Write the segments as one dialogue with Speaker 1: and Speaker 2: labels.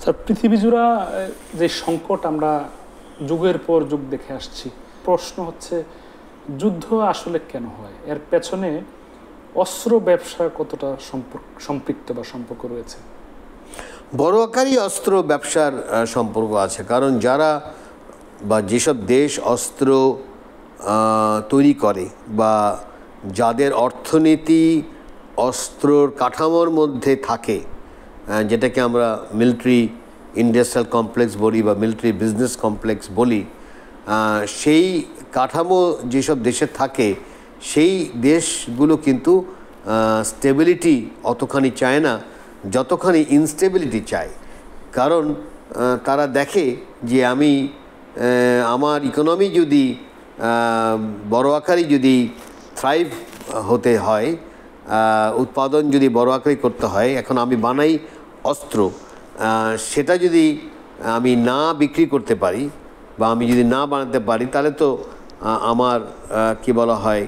Speaker 1: তার পৃথিবী জুড়া যে সংকট আমরা যুগের পর যুগ দেখে আসছি, প্রশ্ন হচ্ছে যুদ্ধ আসলে কেন হয়, এর পেছনে অস্ত্র ব্যবসা কতটা সম্পৃক্ত বা সম্পর্ক রয়েছে?
Speaker 2: বড় আকারই অস্ত্র ব্যবসার সম্পর্ক আছে, কারণ যারা বা যেসব দেশ অস্ত্র তৈরি করে বা যাদের অর্থনীতি অস্ত্রর কাঠামোর মধ্যে থাকে, যেটাকে আমরা মিলিটারি ইন্ডাস্ট্রিয়াল কমপ্লেক্স বলি বা মিলিটারি বিজনেস কমপ্লেক্স বলি, সেই কাঠামো যেসব দেশে থাকে সেই দেশগুলো কিন্তু স্টেবিলিটি অতখানি চায় না যতখানি ইনস্টেবিলিটি চায়। কারণ তারা দেখে যে আমার ইকোনমি যদি বড় আকারে যদি থ্রাইভ হতে হয়, উৎপাদন যদি বড় আকারে করতে হয়, এখন আমি বানাই অস্ত্র, সেটা যদি আমি না বিক্রি করতে পারি বা আমি যদি না বানাতে পারি, তাহলে তো আমার কি বলা হয়,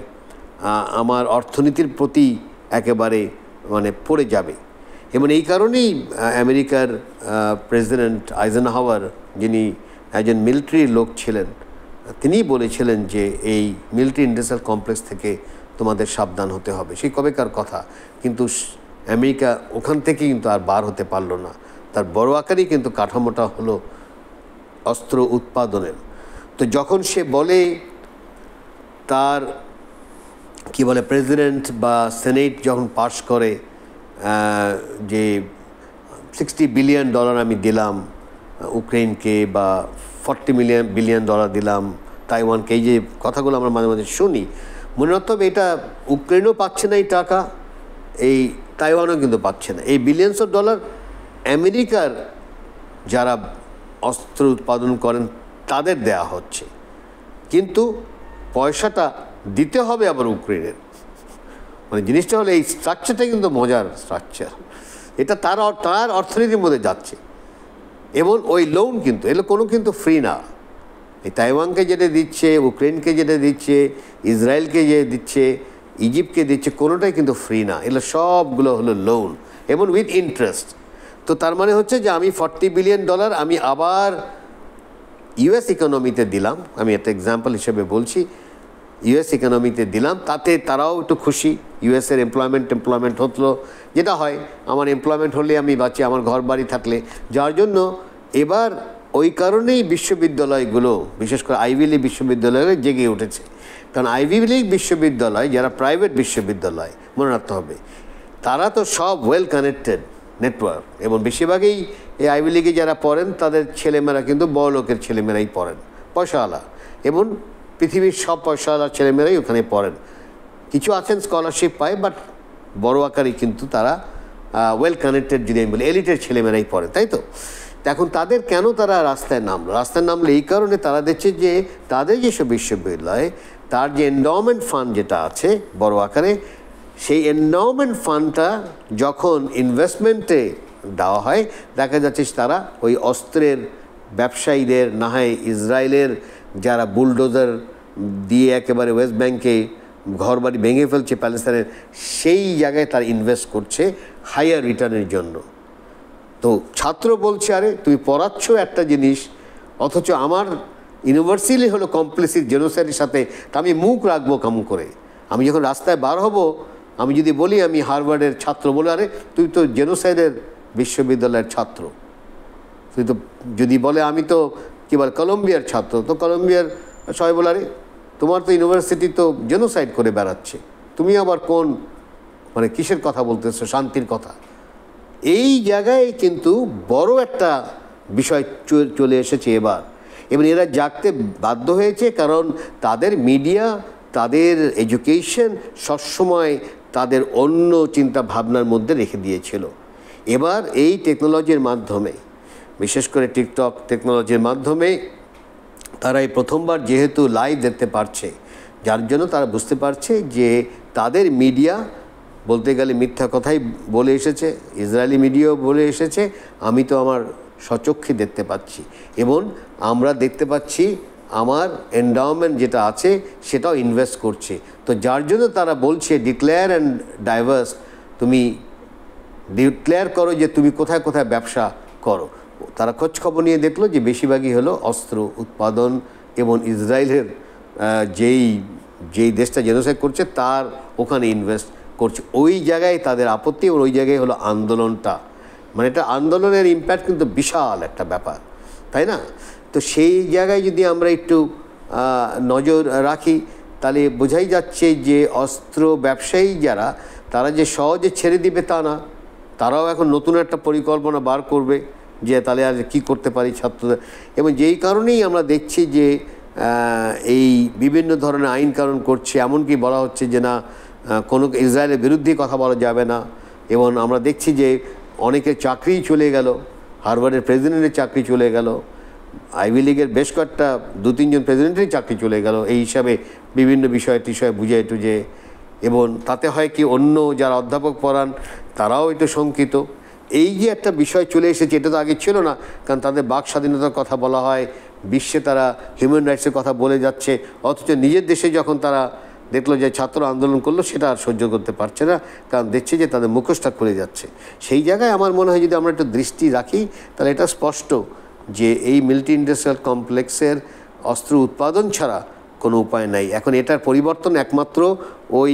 Speaker 2: আমার অর্থনীতির প্রতি একেবারে পড়ে যাবে। এবং এই কারণেই আমেরিকার প্রেসিডেন্ট আইজেনহাওয়ার, যিনি একজন মিলিটারি লোক ছিলেন, তিনি বলেছিলেন যে এই মিলিটারি ইন্ডাস্ট্রিয়াল কমপ্লেক্স থেকে তোমাদের সাবধান হতে হবে। সেই কবেকার কথা, কিন্তু আমেরিকা ওখান থেকে কিন্তু আর বার হতে পারলো না। তার বড় আকারেই কিন্তু কাঠামোটা হলো অস্ত্র উৎপাদনের। তো যখন সে বলে, তার কি বলে প্রেসিডেন্ট বা সেনেট যখন পাশ করে যে $60 বিলিয়ন আমি দিলাম ইউক্রেনকে, বা $40 বিলিয়ন দিলাম তাইওয়ানকে, এই যে কথাগুলো আমরা মাঝে মাঝে শুনি, মনে রাখতে হবে এটা ইউক্রেনও পাচ্ছে না এই টাকা, এই তাইওয়ানও কিন্তু পাচ্ছে না। এই বিলিয়নস অফ ডলার আমেরিকার যারা অস্ত্র উৎপাদন করেন তাদের দেয়া হচ্ছে, কিন্তু পয়সাটা দিতে হবে আবার ইউক্রেনের। জিনিসটা হলো এই স্ট্রাকচারটা কিন্তু মজার স্ট্রাকচার, এটা তার অর্থনীতির মধ্যে যাচ্ছে। এবং ওই লোন কিন্তু এগুলো কোনো কিন্তু ফ্রি না। এই তাইওয়ানকে যেটা দিচ্ছে, ইউক্রেনকে যেটা দিচ্ছে, ইসরায়েলকে যে দিচ্ছে, ইজিপ্টকে দিচ্ছে, কোনোটাই কিন্তু ফ্রি না। এগুলো সবগুলো হলো লোন এবং উইথ ইন্টারেস্ট। তো তার মানে হচ্ছে যে আমি $40 বিলিয়ন আমি আবার ইউএস ইকোনমিতে দিলাম, আমি একটা এক্সাম্পল হিসেবে বলছি, ইউএস ইকোনমিতে দিলাম, তাতে তারাও একটু খুশি। ইউএসের এমপ্লয়মেন্ট হতো, যেটা হয় আমার এমপ্লয়মেন্ট হলে আমি বাঁচি, আমার ঘর বাড়ি থাকলে, যার জন্য এবার ওই কারণেই বিশ্ববিদ্যালয়গুলো, বিশেষ করে আইভি লিগ বিশ্ববিদ্যালয়গুলো জেগে উঠেছে। কারণ আইভি লিগ বিশ্ববিদ্যালয় যারা প্রাইভেট বিশ্ববিদ্যালয়, মনে রাখতে হবে, তারা তো সব ওয়েল কানেক্টেড নেটওয়ার্ক, এবং বেশিরভাগই এই আইভি লিগে যারা পড়েন তাদের ছেলেমেয়েরা কিন্তু বড় লোকের ছেলেমেয়েরাই পড়েন, পয়সাওয়ালা, এবং পৃথিবীর সব পয়সাওয়ালা ছেলেমেয়েরাই ওখানে পড়েন। কিছু আছেন স্কলারশিপ পায়, বাট বড় আকারে কিন্তু তারা ওয়েল কানেক্টেড, যদি আমি বলি এলিটের ছেলেমেয়েরাই পড়ে, তাই তো? এখন তাদের কেন তারা রাস্তায় নামলো এই কারণে, তারা দেখছে যে তাদের যেসব বিশ্ববিদ্যালয়, তার যে এন্ডাওমেন্ট ফান্ড যেটা আছে বড় আকারে, সেই এন্ডাওমেন্ট ফান্ডটা যখন ইনভেস্টমেন্টে দেওয়া হয়, দেখা যাচ্ছে তারা ওই অস্ত্রের ব্যবসায়ীদের, না হয় ইসরায়েলের যারা বুলডোজার দিয়ে একেবারে ওয়েস্ট ব্যাঙ্কে ঘর বাড়ি ভেঙে ফেলছে প্যালেস্তাইনের, সেই জায়গায় তারা ইনভেস্ট করছে হাইয়ার রিটার্নের জন্য। তো ছাত্র বলছে, আরে তুমি পড়াচ্ছ একটা জিনিস, অথচ আমার ইউনিভার্সিটি হলো কমপ্লিসিট জেনোসাইডের সাথে, তা আমি মুখ রাখবো কেমন করে? আমি যখন রাস্তায় বার হব, আমি যদি বলি আমি হার্ভার্ডের ছাত্র, বলে আরে তুই তো জেনোসাইডের বিশ্ববিদ্যালয়ের ছাত্র, তুই তো যদি বলে আমি তো কী বলে কলম্বিয়ার ছাত্র, তো কলম্বিয়ার সবাই বলে আরে তোমার তো ইউনিভার্সিটি তো জেনোসাইড করে বেড়াচ্ছে, তুমি আবার কোন কিসের কথা বলতেছো, শান্তির কথা? এই জায়গায় কিন্তু বড় একটা বিষয় চলে এসেছে এবার, এবং এরা জাগতে বাধ্য হয়েছে, কারণ তাদের মিডিয়া, তাদের এডুকেশন সবসময় তাদের অন্য চিন্তা ভাবনার মধ্যে রেখে দিয়েছিল। এবার এই টেকনোলজির মাধ্যমে, বিশেষ করে টিকটক টেকনোলজির মাধ্যমে, তারা এই প্রথমবার যেহেতু লাইভ দেখতে পারছে, যার জন্য তারা বুঝতে পারছে যে তাদের মিডিয়া বলতে গেলে মিথ্যা কথাই বলে এসেছে, ইসরায়েলি মিডিয়াও বলে এসেছে, আমি তো আমার স্বচক্ষে দেখতে পাচ্ছি, এবং আমরা দেখতে পাচ্ছি আমার এন্ডাওমেন্ট যেটা আছে সেটাও ইনভেস্ট করছে। তো যার জন্য তারা বলছে ডিক্লেয়ার অ্যান্ড ডাইভার্স, তুমি ডিক্লেয়ার করো যে তুমি কোথায় কোথায় ব্যবসা করো। তারা খোঁজ খবর নিয়ে দেখলো যে বেশিরভাগই হলো অস্ত্র উৎপাদন এবং ইসরায়েলের যেই দেশটা জেনোসাইড করছে তার ওখানে ইনভেস্ট করছে, ওই জায়গায় তাদের আপত্তি এবং ওই জায়গায় হলো আন্দোলনটা। মানে এটা আন্দোলনের ইম্প্যাক্ট কিন্তু বিশাল একটা ব্যাপার, তাই না? তো সেই জায়গায় যদি আমরা একটু নজর রাখি তাহলে বোঝাই যাচ্ছে যে অস্ত্র ব্যবসায়ী যারা, তারা যে সহজে ছেড়ে দিবে তা না, তারাও এখন নতুন একটা পরিকল্পনা বার করবে যে তাহলে আর কী করতে পারি ছাত্রদের। এবং যেই কারণেই আমরা দেখছি যে এই বিভিন্ন ধরনের আইন কানুন করছে, এমনকি বলা হচ্ছে যে না কোনো ইসরায়েলের বিরুদ্ধে কথা বলা যাবে না। এবং আমরা দেখছি যে অনেকের চাকরিই চলে গেল, হার্ভার্ডের প্রেসিডেন্টের চাকরি চলে গেল, আইভি লীগের বেশ কয়েকটা 2-3 জন প্রেসিডেন্টেরই চাকরি চলে গেল এই হিসাবে বিভিন্ন বিষয় টিষয় বুঝে টুঝে। এবং তাতে হয় কি অন্য যারা অধ্যাপক পড়ান তারাও একটু শঙ্কিত। এই যে একটা বিষয় চলে এসেছে, এটা তো আগে ছিল না, কারণ তাদের বাক স্বাধীনতার কথা বলা হয়, বিশ্বে তারা হিউম্যান রাইটসের কথা বলে যাচ্ছে, অথচ নিজের দেশে যখন তারা দেখলো যে ছাত্র আন্দোলন করলো সেটা আর সহ্য করতে পারছে না, কারণ দেখছে যে তাদের মুখোশটা খুলে যাচ্ছে। সেই জায়গায় আমার মনে হয় যদি আমরা একটু দৃষ্টি রাখি তাহলে এটা স্পষ্ট যে এই মিলিটারি ইন্ডাস্ট্রিয়াল কমপ্লেক্সের অস্ত্র উৎপাদন ছাড়া কোনো উপায় নাই। এখন এটার পরিবর্তন একমাত্র ওই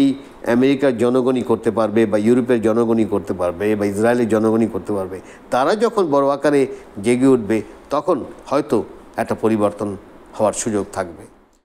Speaker 2: আমেরিকার জনগণই করতে পারবে, বা ইউরোপের জনগণই করতে পারবে, বা ইসরায়েলের জনগণই করতে পারবে। তারা যখন বড় আকারে জেগে উঠবে তখন হয়তো একটা পরিবর্তন হওয়ার সুযোগ থাকবে।